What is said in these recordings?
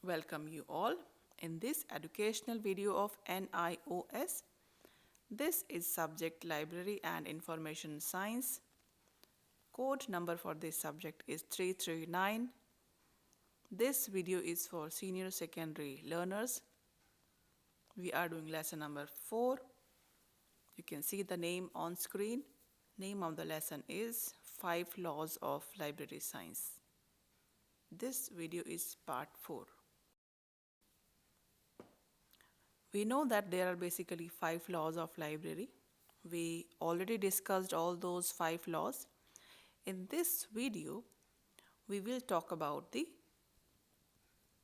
Welcome you all in this educational video of NIOS. This is subject Library and Information Science. Code number for this subject is 339. This video is for senior secondary learners. We are doing lesson number 4. You can see the name on screen. Name of the lesson is 5 Laws of Library Science. This video is part 4. We know that there are basically 5 laws of library. We already discussed all those 5 laws. In this video, we will talk about the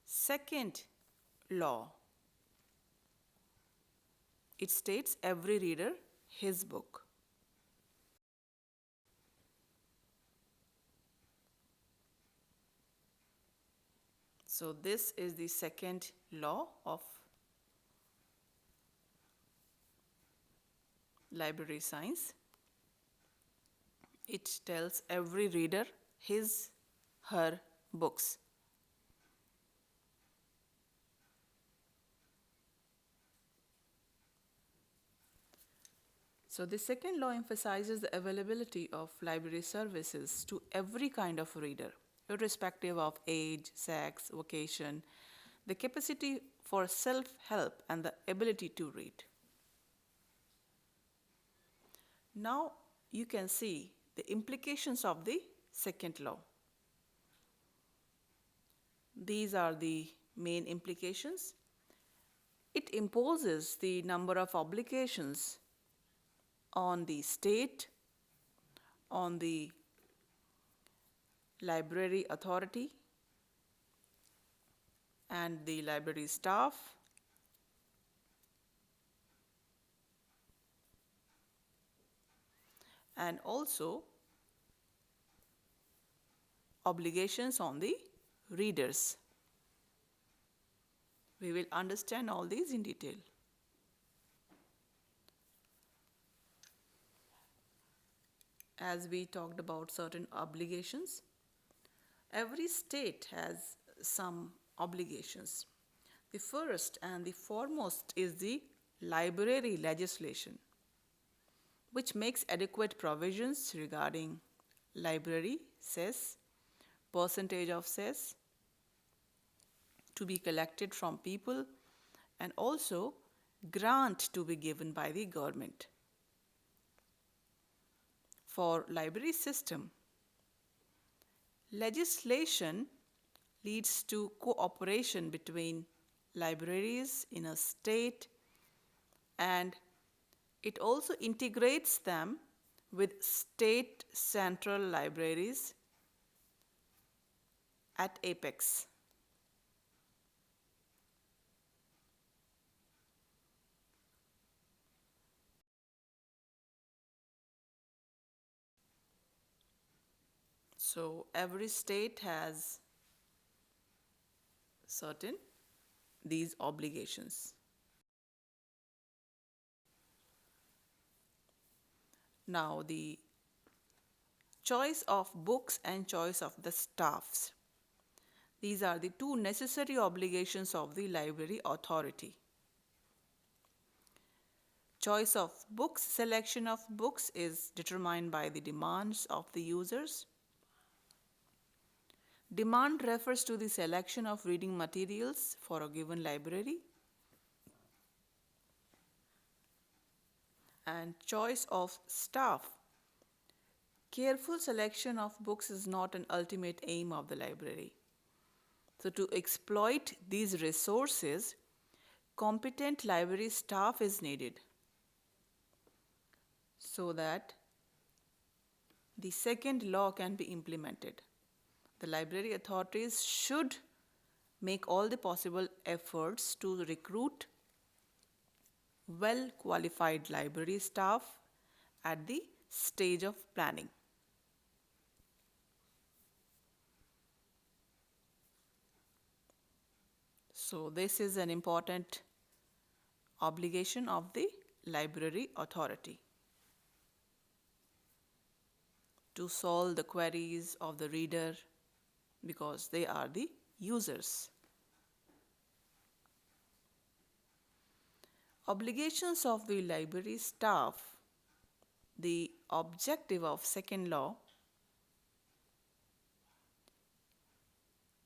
second law. It states every reader his book. So this is the second law of library science. It tells every reader her books. So the second law emphasizes the availability of library services to every kind of reader, irrespective of age, sex, vocation, the capacity for self-help and the ability to read. Now you can see the implications of the second law. These are the main implications. It imposes the number of obligations on the state, on the library authority, and the library staff, and also obligations on the readers. We will understand all these in detail. As we talked about certain obligations, every state has some obligations. The first and the foremost is the library legislation, which makes adequate provisions regarding library cess, percentage of cess to be collected from people, and also grant to be given by the government. For library system, legislation leads to cooperation between libraries in a state, and it also integrates them with state central libraries at apex. So every state has certain these obligations. Now the choice of books and choice of the staffs. These are the two necessary obligations of the library authority. Choice of books, selection of books is determined by the demands of the users. Demand refers to the selection of reading materials for a given library. And choice of staff. Careful selection of books is not an ultimate aim of the library. So to exploit these resources, competent library staff is needed so that the second law can be implemented. The library authorities should make all the possible efforts to recruit well-qualified library staff at the stage of planning. So this is an important obligation of the library authority to solve the queries of the reader because they are the users. Obligations of the library staff. The objective of second law.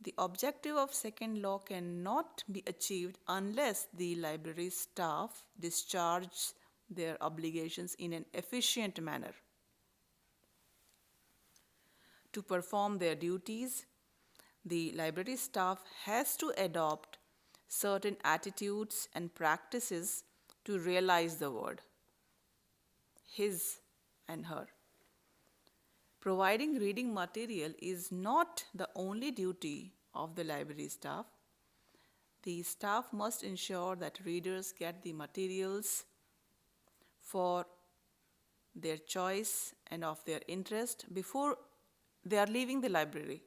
The objective of second law cannot be achieved unless the library staff discharge their obligations in an efficient manner. To perform their duties, the library staff has to adopt certain attitudes and practices to realize the word, his and her. Providing reading material is not the only duty of the library staff. The staff must ensure that readers get the materials for their choice and of their interest before they are leaving the library.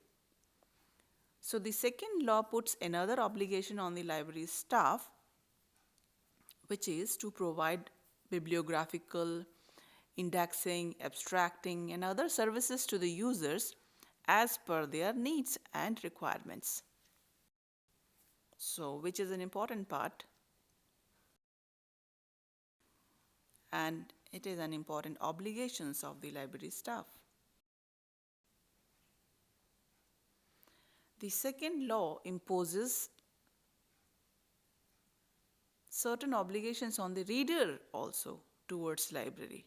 So the second law puts another obligation on the library staff, which is to provide bibliographical, indexing, abstracting, and other services to the users as per their needs and requirements. So, which is an important part, and it is an important obligations of the library staff. The second law imposes certain obligations on the reader also towards library.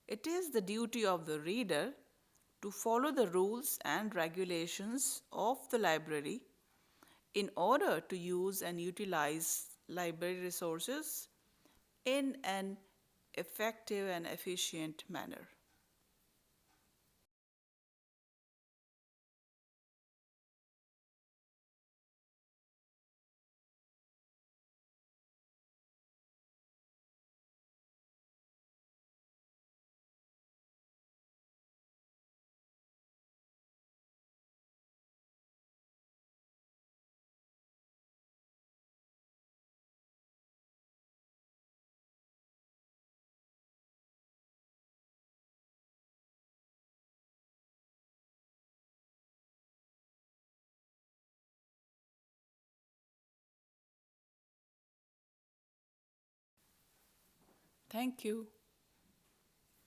It is the duty of the reader to follow the rules and regulations of the library in order to use and utilize library resources in an effective and efficient manner. Thank you.